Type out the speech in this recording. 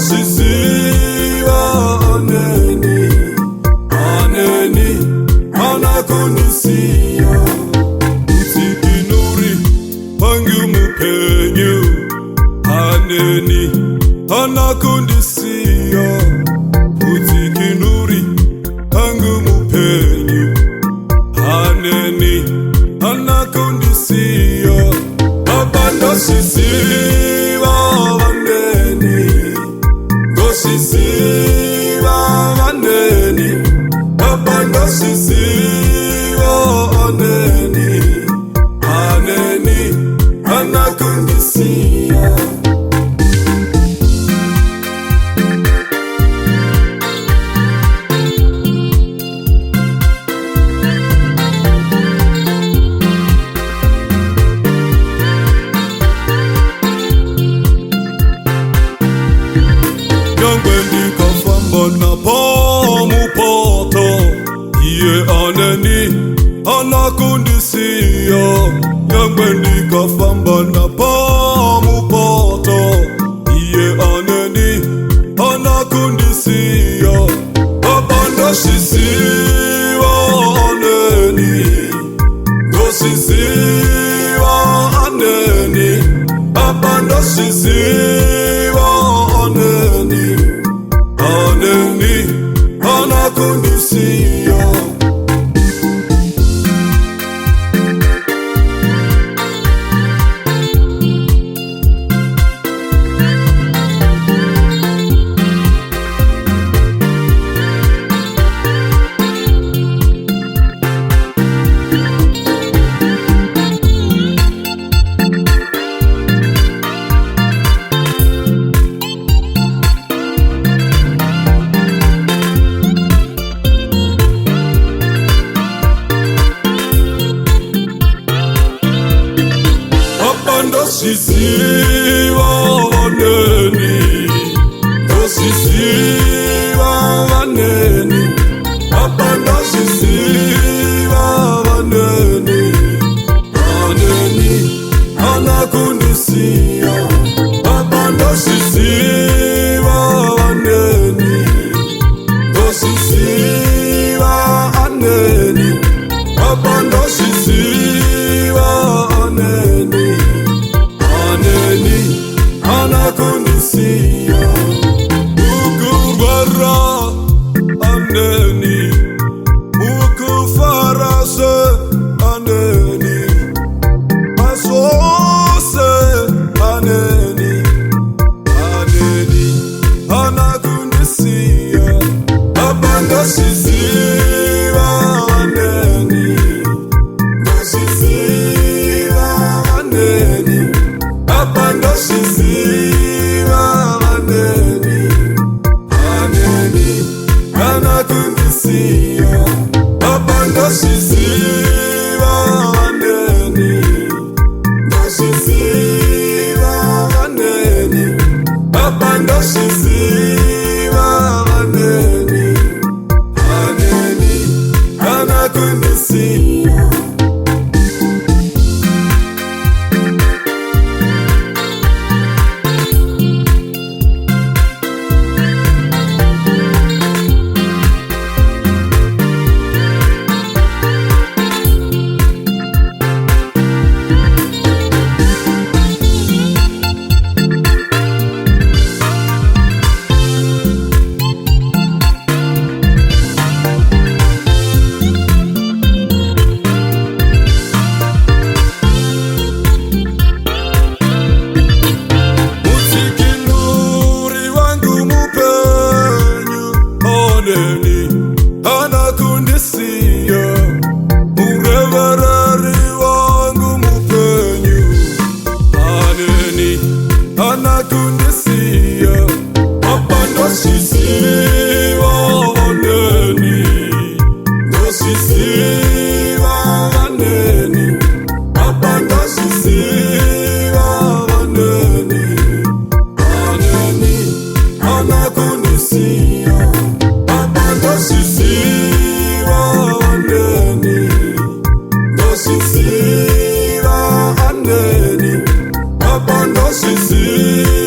sisiwa aneni anakundisia utikinuri wangu mupenyu aneni anakundisia utikinuri wangu mupenyu aneni anakundisia abando sisiwa sisiwa aneni abando sisiwa aneni anakundisia na pomu poto iye aneni anakundisia yangbendi kafamba na pomu poto iye aneni anakundisia abando sisiwa aneni sisiwa aneni abando sisiwa aneni anakundisia sisiwa aneni sisiwa aneni abando sisiwa aneni anakundisia abando sisiwa aneni sisiwa aneni abando sisiwa aneni anakundisia ukubara aneni ukufarase aneni asose aneni anakundisia abando sisiwa aneni sisiwa aneni abando sisiwa aneni anakundisia abando sisiwa aneni sisiwa aneni abando sisiwa aneni anakundisia anakundisia urevereri wangu mupenyu aneni anakundisia abando sisiwa aneni sisiwa aneni abando sisiwa aneni anakundisia abando sisiwa aneni sisiwa aneni abando sisiwa